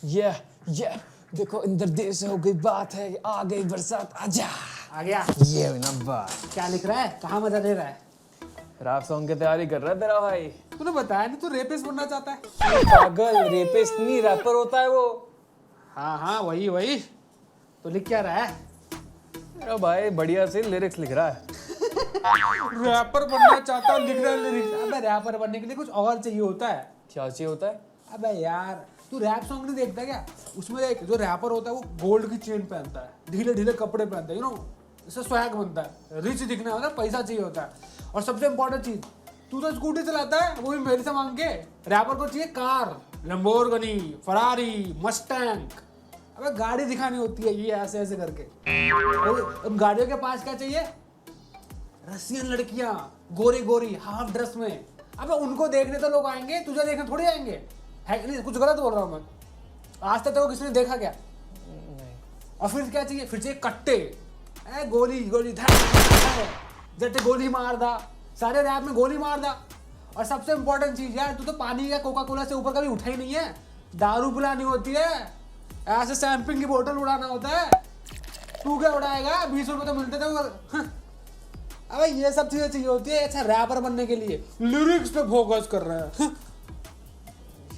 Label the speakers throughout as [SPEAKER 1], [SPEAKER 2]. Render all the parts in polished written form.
[SPEAKER 1] ये ये देखो इंदर देर से हो गई बात है, आ गई बरसात, आजा।
[SPEAKER 2] आ गया।
[SPEAKER 1] ये हुई ना बात।
[SPEAKER 2] क्या लिख रहा है, कहाँ मजा ले रहा है?
[SPEAKER 1] रैप सॉन्ग की तैयारी कर रहा है तेरा भाई।
[SPEAKER 2] तूने बताया नहीं तू रेपिस्ट बनना चाहता है।
[SPEAKER 1] पागल, रेपिस्ट नहीं रैपर होता है वो।
[SPEAKER 2] हाँ हाँ वही वही। तो लिख क्या रहा है?
[SPEAKER 1] मेरा भाई बढ़िया से लिरिक्स लिख रहा है।
[SPEAKER 2] रैपर बनना चाहता है, लिख रहा है लिरिक्स। अबे रैपर बनने के लिए कुछ और चाहिए होता है।
[SPEAKER 1] क्या चाहिए होता है?
[SPEAKER 2] अबे यार तू रैप सॉन्ग नहीं देखता क्या? उसमें एक जो रैपर होता है वो गोल्ड की चेन पहनता है, ढीले ढीले कपड़े पहनता है, यू नो, इससे स्वैग बनता है, रिच दिखना होता है, पैसा चाहिए होता है। और सबसे इंपॉर्टेंट चीज, तू तो स्कूटी चलाता है, वो भी मेरे से मांग के। रैपर को चाहिए कार, लैम्बोर्गिनी, फरारी, मस्टैंग। अबे गाड़ी दिखानी होती है ये ऐसे ऐसे करके। और उन गाड़ियों के पास क्या चाहिए? रसियन लड़कियां, गोरी गोरी, हाफ ड्रेस में। अबे उनको देखने तो लोग आएंगे, तुझे देखने थोड़ी आएंगे। है नहीं, कुछ गलत बोल रहा हूँ मैं? आज तक तो किसी ने देखा क्या?
[SPEAKER 1] नहीं।
[SPEAKER 2] और फिर क्या चाहिए? फिर चाहिए कट्टे, गोली गोली जटे गोली मार दा, सारे रैप में गोली मार दा। और सबसे इंपॉर्टेंट चीज यार, तू तो पानी या कोका कोला से ऊपर कभी उठा ही नहीं है। दारू पिलानी होती है, ऐसे सैंपिंग की बोतल उड़ाना होता है। तू क्या उड़ाएगा? 20 रुपए तो मिलते थे। अबे ये सब चीजें चाहिए होती है अच्छा रैपर बनने के लिए। लिरिक्स पे फोकस कर रहा है।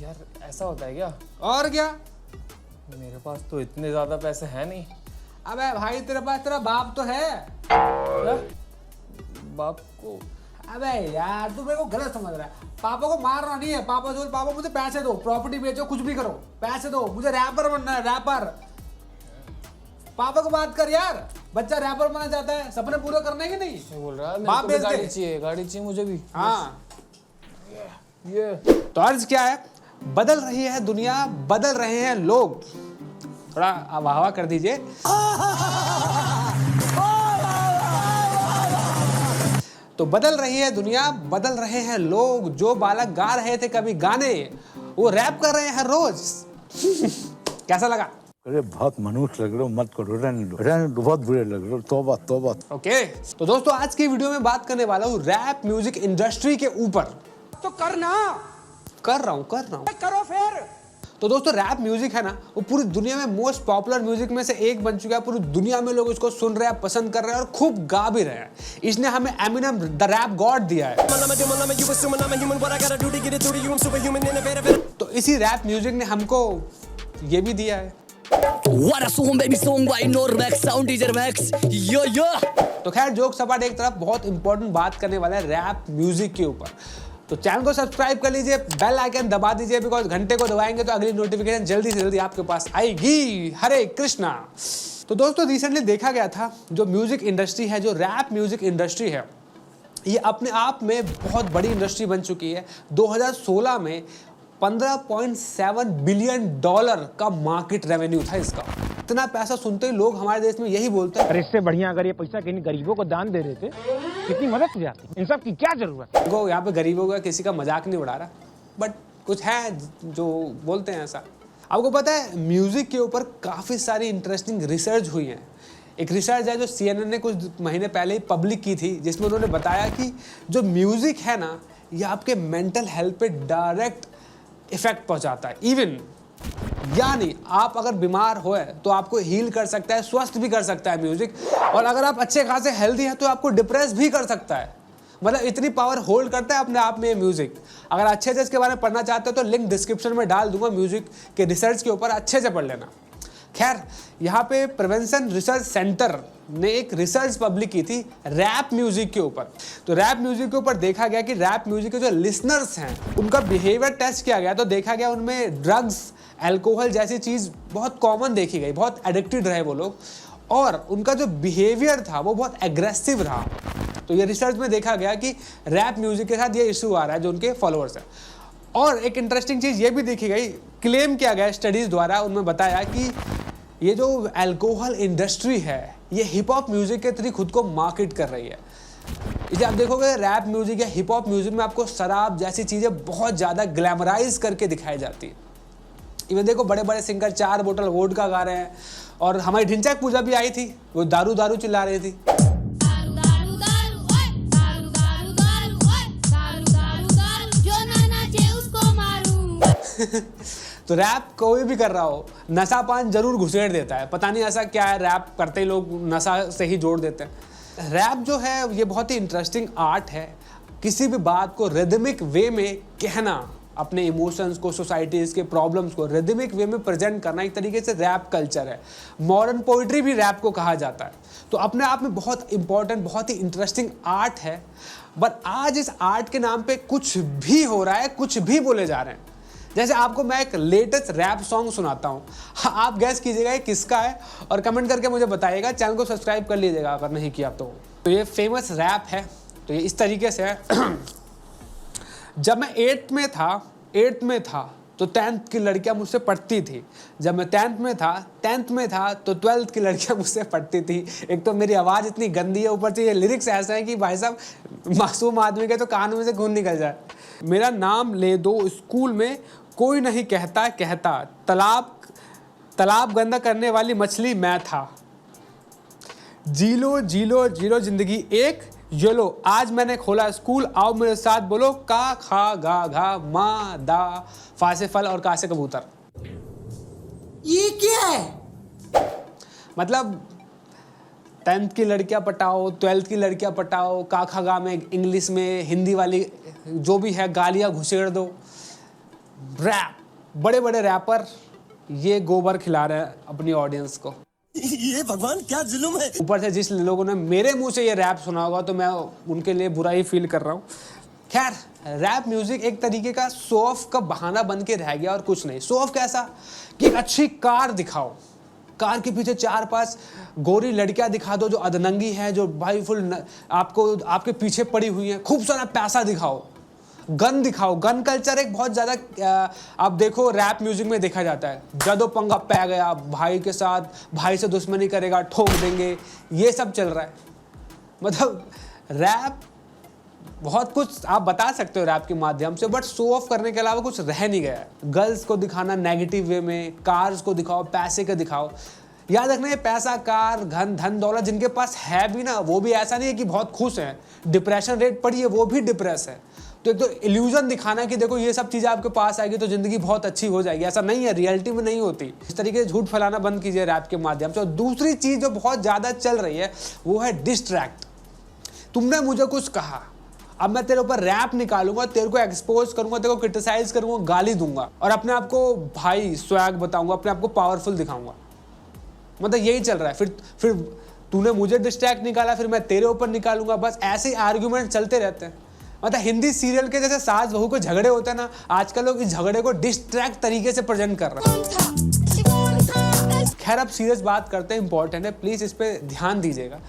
[SPEAKER 1] यार ऐसा होता है क्या?
[SPEAKER 2] और क्या?
[SPEAKER 1] मेरे पास तो इतने ज्यादा पैसे हैं नहीं।
[SPEAKER 2] अबे भाई तेरे पास तेरा बाप तो है।
[SPEAKER 1] क्या? बाप को?
[SPEAKER 2] अबे यार तू मेरे को गलत समझ रहा है। पापा को मारना नहीं है। पापा जो पापा मुझे पैसे दो, प्रॉपर्टी बेचो, कुछ भी करो, पैसे दो, मुझे रैपर बनना है, रैपर। पापा को बात कर यार, बच्चा रैपर बनना चाहता है, सपने पूरे करने के नहीं।
[SPEAKER 1] मैं बोल रहा है
[SPEAKER 2] बाप
[SPEAKER 1] मेरे को भी
[SPEAKER 2] बेच दे।
[SPEAKER 1] गाड़ी चाहिए, गाड़ी चाहिए मुझे भी।
[SPEAKER 2] हाँ
[SPEAKER 1] ये
[SPEAKER 2] तो अर्ज क्या है? बदल रही है दुनिया, बदल रहे हैं लोग। थोड़ा वाह वाह कर दीजिए। तो बदल रही है दुनिया, बदल रहे हैं लोग। जो बालक गा रहे थे कभी गाने, वो रैप कर रहे हैं हर रोज। कैसा लगा?
[SPEAKER 3] अरे बहुत मनुष्य लग रहे हो, मत करो, रहने दो, बहुत बुरे लग रहे हो, तौबा तौबा।
[SPEAKER 2] ओके तो दोस्तों आज की वीडियो में बात करने वाला हूँ रैप म्यूजिक इंडस्ट्री के ऊपर।
[SPEAKER 4] तो करना,
[SPEAKER 2] कर रहा हूँ
[SPEAKER 4] करो फिर।
[SPEAKER 2] तो दोस्तों रैप म्यूजिक है ना, वो पूरी दुनिया में मोस्ट पॉपुलर म्यूजिक में से एक बन चुका है। पूरी दुनिया में लोग इसको सुन रहे हैं, पसंद कर रहे हैं और खूब गा भी रहे हैं। इसने हमें एमिनेम द रैप गॉड दिया है। तो इसी रैप म्यूजिक ने हमको ये भी दिया है।
[SPEAKER 5] What a song baby song by Normax Sound DJ Max yo yo।
[SPEAKER 2] तो खैर जोक सपाट एक तरफ, बहुत इंपॉर्टेंट बात करने वाला है रैप म्यूजिक के ऊपर। तो चैनल को सब्सक्राइब कर लीजिए, बेल आइकन दबा दीजिए, बिकॉज घंटे को दबाएंगे तो अगली नोटिफिकेशन जल्दी से जल्दी आपके पास आएगी। हरे कृष्णा। तो दोस्तों रिसेंटली देखा गया था, जो म्यूजिक इंडस्ट्री है, जो रैप म्यूजिक इंडस्ट्री है, ये अपने आप में बहुत बड़ी इंडस्ट्री बन चुकी है। 2016 में $15.7 बिलियन का मार्केट रेवेन्यू था इसका। इतना पैसा सुनते ही लोग हमारे देश में यही बोलते हैं,
[SPEAKER 4] अरे इससे बढ़िया अगर ये पैसा कहीं गरीबों को दान दे देते, कितनी मदद हो जाती। इन सब की क्या जरूरत है?
[SPEAKER 2] देखो यहाँ पे गरीबों का किसी का मजाक नहीं उड़ा रहा, बट कुछ है जो बोलते हैं ऐसा। आपको पता है म्यूजिक के ऊपर काफ़ी सारी इंटरेस्टिंग रिसर्च हुई है। एक रिसर्च है जो CNN ने कुछ महीने पहले ही पब्लिक की थी, जिसमें उन्होंने बताया कि जो म्यूजिक है ना, ये आपके मेंटल हेल्थ पे डायरेक्ट इफेक्ट पहुंचाता है। इवन यानी आप अगर बीमार हो तो आपको हील कर सकता है, स्वस्थ भी कर सकता है म्यूजिक। और अगर आप अच्छे खासे हेल्दी हैं तो आपको डिप्रेस भी कर सकता है। मतलब इतनी पावर होल्ड करता है अपने आप में ये म्यूजिक। अगर अच्छे से इसके बारे में पढ़ना चाहते हो तो लिंक डिस्क्रिप्शन में डाल दूंगा, म्यूजिक के रिसर्च के ऊपर अच्छे से पढ़ लेना। खैर यहाँ पे प्रिवेंशन रिसर्च सेंटर ने एक रिसर्च पब्लिक की थी रैप म्यूजिक के ऊपर। तो रैप म्यूजिक के ऊपर देखा गया कि रैप म्यूजिक के जो लिसनर्स हैं उनका बिहेवियर टेस्ट किया गया, तो देखा गया उनमें ड्रग्स, अल्कोहल जैसी चीज़ बहुत कॉमन देखी गई, बहुत एडिक्टेड रहे वो लोग, और उनका जो बिहेवियर था वो बहुत एग्रेसिव रहा। तो ये रिसर्च में देखा गया कि रैप म्यूजिक के साथ ये इशू आ रहा है जो उनके फॉलोअर्स हैं। और एक इंटरेस्टिंग चीज़ ये भी देखी गई, क्लेम किया गया स्टडीज़ द्वारा, उनमें बताया कि ये जो अल्कोहल इंडस्ट्री है ये हिप हॉप म्यूजिक के थ्रू खुद को मार्केट कर रही है। इसे आप देखोगे रैप म्यूजिक या हिप हॉप म्यूजिक में आपको शराब जैसी चीज़ें बहुत ज़्यादा ग्लैमराइज करके दिखाई जाती है। इवन देखो बड़े बड़े सिंगर 4 बोतल वोडका गा रहे हैं, और हमारी ढिंचैक पूजा भी आई थी, वो दारू दारू चिल्ला रही थी। तो रैप कोई भी कर रहा हो, नशा पान जरूर घुसेड़ देता है। पता नहीं ऐसा क्या है, रैप करते ही लोग नशा से ही जोड़ देते हैं। रैप जो है ये बहुत ही इंटरेस्टिंग आर्ट है। किसी भी बात को रिदमिक वे में कहना, अपने इमोशंस को, सोसाइटीज़ के प्रॉब्लम्स को रिदमिक वे में प्रेजेंट करना, एक तरीके से रैप कल्चर है। मॉडर्न पोइट्री भी रैप को कहा जाता है। तो अपने आप में बहुत इंपॉर्टेंट, बहुत ही इंटरेस्टिंग आर्ट है। बट आज इस आर्ट के नाम पे कुछ भी हो रहा है, कुछ भी बोले जा रहे हैं। जैसे आपको मैं एक लेटेस्ट रैप सॉन्ग सुनाता हूँ, आप गैस कीजिएगा ये किसका है और कमेंट करके मुझे बताइएगा। चैनल को सब्सक्राइब कर लीजिएगा अगर नहीं किया तो ये फेमस रैप है। तो ये इस तरीके से है। जब मैं 8th में था तो 10th की लड़कियां मुझसे पढ़ती थी। जब मैं 10th में था तो 12th की लड़कियां मुझसे पढ़ती थी। एक तो मेरी आवाज़ इतनी गंदी है, ऊपर से ये लिरिक्स ऐसे हैं कि भाई साहब मासूम आदमी के तो कान में से खून निकल जाए। मेरा नाम ले दो स्कूल में कोई नहीं कहता तालाब गंदा करने वाली मछली मैं था। जी लो जिंदगी एक, ये लो आज मैंने खोला स्कूल, आओ मेरे साथ बोलो का खा गा घा मा दा फा से फल और का से कबूतर।
[SPEAKER 6] ये क्या है?
[SPEAKER 2] मतलब 10th की लड़कियां पटाओ, 12th की लड़कियां पटाओ, का खा गा में इंग्लिश में हिंदी वाली जो भी है गालियां घुसेड़ दो। रैप, बड़े बड़े रैपर ये गोबर खिला रहे हैं अपनी ऑडियंस को।
[SPEAKER 6] ये भगवान क्या जुल्म है।
[SPEAKER 2] ऊपर से जिस लोगों ने मेरे मुंह से ये रैप सुना होगा तो मैं उनके लिए बुरा ही फील कर रहा हूँ। खैर, रैप म्यूजिक एक तरीके का शो ऑफ का बहाना बन के रह गया और कुछ नहीं। शो ऑफ कैसा कि एक अच्छी कार दिखाओ, कार के पीछे 4-5 गोरी लड़कियां दिखा दो जो अधनंगी हैं, जो भाई फुल आपको आपके पीछे पड़ी हुई हैं, खूब सारा पैसा दिखाओ, गन दिखाओ। गन कल्चर एक बहुत ज़्यादा आप देखो रैप म्यूजिक में देखा जाता है। जदो पंगा पै गया भाई के साथ, भाई से दुश्मनी करेगा ठोक देंगे, ये सब चल रहा है। मतलब रैप बहुत कुछ आप बता सकते हो रैप के माध्यम से, बट शो ऑफ करने के अलावा कुछ रह नहीं गया है। गर्ल्स को दिखाना नेगेटिव वे में, कार्स को दिखाओ, पैसे का दिखाओ। याद रखना ये पैसा, कार, धन दौलत जिनके पास है भी ना, वो भी ऐसा नहीं है कि बहुत खुश हैं। डिप्रेशन रेट पड़ी है, वो भी डिप्रेस है। तो एक तो इल्यूजन दिखाना कि देखो ये सब चीज़ें आपके पास आएगी तो ज़िंदगी बहुत अच्छी हो जाएगी, ऐसा नहीं है, रियलिटी में नहीं होती। इस तरीके से झूठ फैलाना बंद कीजिए रैप के माध्यम से। और दूसरी चीज़ जो बहुत ज़्यादा चल रही है वो है डिस्ट्रैक्ट। तुमने मुझे कुछ कहा, अब मैं तेरे ऊपर रैप निकालूंगा, तेरे को एक्सपोज करूंगा, तेरे को क्रिटिसाइज करूंगा, गाली दूंगा और अपने आप को भाई स्वैग बताऊंगा, अपने आप को पावरफुल दिखाऊंगा। मतलब यही चल रहा है। फिर तूने मुझे डिस्ट्रैक्ट निकाला, फिर मैं तेरे ऊपर निकालूंगा। बस ऐसे आर्ग्यूमेंट चलते रहते हैं। मतलब हिंदी सीरियल के जैसे सास बहू के झगड़े होते हैं ना, आजकल लोग इस झगड़े को डिस्ट्रैक्ट तरीके से प्रेजेंट कर रहे हैं। खैर, अब सीरियस बात करते हैं, इंपॉर्टेंट है, प्लीज इस पे ध्यान दीजिएगा।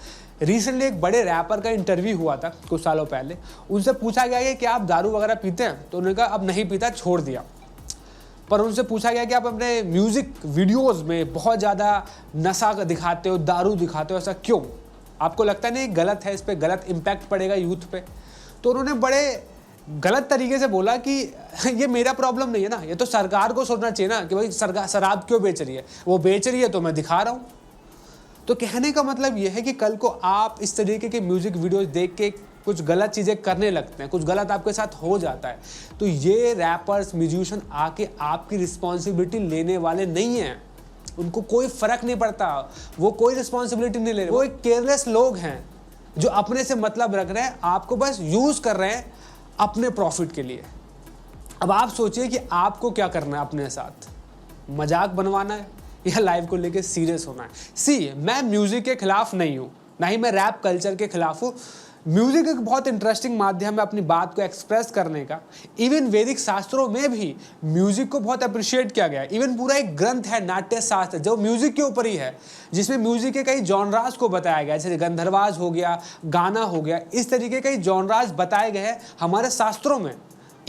[SPEAKER 2] रिसेंटली एक बड़े रैपर का इंटरव्यू हुआ था कुछ सालों पहले। उनसे पूछा गया कि क्या आप दारू वगैरह पीते हैं, तो उन्होंने कहा अब नहीं पीता, छोड़ दिया। पर उनसे पूछा गया कि आप अपने म्यूजिक वीडियोस में बहुत ज़्यादा नशा दिखाते हो, दारू दिखाते हो, ऐसा क्यों? आपको लगता है नहीं गलत है, इस पर गलत इम्पैक्ट पड़ेगा यूथ पे? तो उन्होंने बड़े गलत तरीके से बोला कि ये मेरा प्रॉब्लम नहीं है ना, ये तो सरकार को सोचना चाहिए ना कि भाई सरकार शराब क्यों बेच रही है, वो बेच रही है तो मैं दिखा रहा हूँ। तो कहने का मतलब ये है कि कल को आप इस तरीके के म्यूजिक वीडियोस देख के कुछ गलत चीज़ें करने लगते हैं, कुछ गलत आपके साथ हो जाता है, तो ये रैपर्स, म्यूजिशियन आके आपकी रिस्पॉन्सिबिलिटी लेने वाले नहीं हैं। उनको कोई फ़र्क नहीं पड़ता, वो कोई रिस्पॉन्सिबिलिटी नहीं ले रहे। वो एक केयरलेस लोग हैं जो अपने से मतलब रख रहे हैं, आपको बस यूज़ कर रहे हैं अपने प्रॉफिट के लिए। अब आप सोचिए कि आपको क्या करना है अपने साथ, मजाक बनवाना है या लाइफ को लेके सीरियस होना है। मैं म्यूज़िक के खिलाफ नहीं हूँ, ना ही मैं रैप कल्चर के खिलाफ हूँ। म्यूजिक एक बहुत इंटरेस्टिंग माध्यम है अपनी बात को एक्सप्रेस करने का। इवन वैदिक शास्त्रों में भी म्यूजिक को बहुत अप्रिशिएट किया गया है। इवन पूरा एक ग्रंथ है नाट्य शास्त्र जो म्यूजिक के ऊपर ही है, जिसमें म्यूजिक के कई जॉनराज को बताया गया है, जैसे गंधर्वाज हो गया, गाना हो गया, इस तरीके कई जॉनराज बताए गए हैं हमारे शास्त्रों में।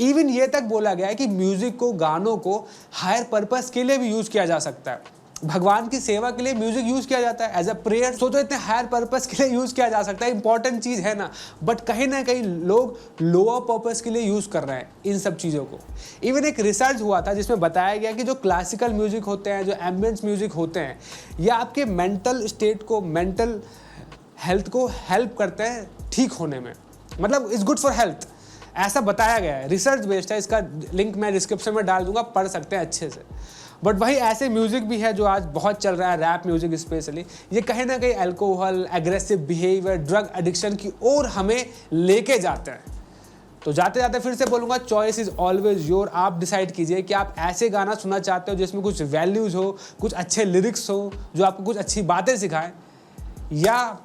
[SPEAKER 2] इवन ये तक बोला गया है कि म्यूजिक को, गानों को हायर पर्पस के लिए भी यूज किया जा सकता है। भगवान की सेवा के लिए म्यूजिक यूज किया जाता है एज अ प्रेयर, तो इतने हायर पर्पस के लिए यूज किया जा सकता है, इंपॉर्टेंट चीज है ना। बट कहीं ना कहीं लोग लोअर पर्पस के लिए यूज कर रहे हैं इन सब चीज़ों को। इवन एक रिसर्च हुआ था जिसमें बताया गया कि जो क्लासिकल म्यूजिक होते हैं, जो एम्बियंस म्यूजिक होते हैं, ये आपके मेंटल स्टेट को, मेंटल हेल्थ को हेल्प करते हैं ठीक होने में, मतलब इट्स गुड फॉर हेल्थ। ऐसा बताया गया है, रिसर्च बेस्ड है। इसका लिंक मैं डिस्क्रिप्शन में डाल दूंगा, पढ़ सकते हैं अच्छे से। बट वही ऐसे म्यूजिक भी है जो आज बहुत चल रहा है, रैप म्यूजिक स्पेशली, ये कहीं ना कहीं alcohol, aggressive behaviour, drug addiction की ओर हमें लेके जाते हैं। तो जाते जाते फिर से बोलूंगा, चॉइस इज ऑलवेज योर। आप डिसाइड कीजिए कि आप ऐसे गाना सुनना चाहते हो जिसमें कुछ वैल्यूज हो, कुछ अच्छे लिरिक्स हो, जो आपको कुछ अच्छी बातें सिखाएं, या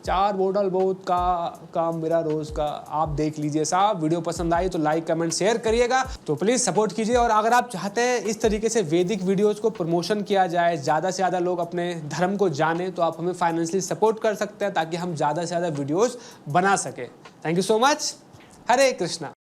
[SPEAKER 2] 4 बोतल बहुत का काम मेरा रोज का। आप देख लीजिए साहब। वीडियो पसंद आई तो लाइक कमेंट शेयर करिएगा, तो प्लीज़ सपोर्ट कीजिए। और अगर आप चाहते हैं इस तरीके से वैदिक वीडियोस को प्रमोशन किया जाए, ज़्यादा से ज़्यादा लोग अपने धर्म को जाने, तो आप हमें फाइनेंशियली सपोर्ट कर सकते हैं ताकि हम ज़्यादा से ज़्यादा वीडियोज़ बना सकें। Thank you so much. Hare Krishna.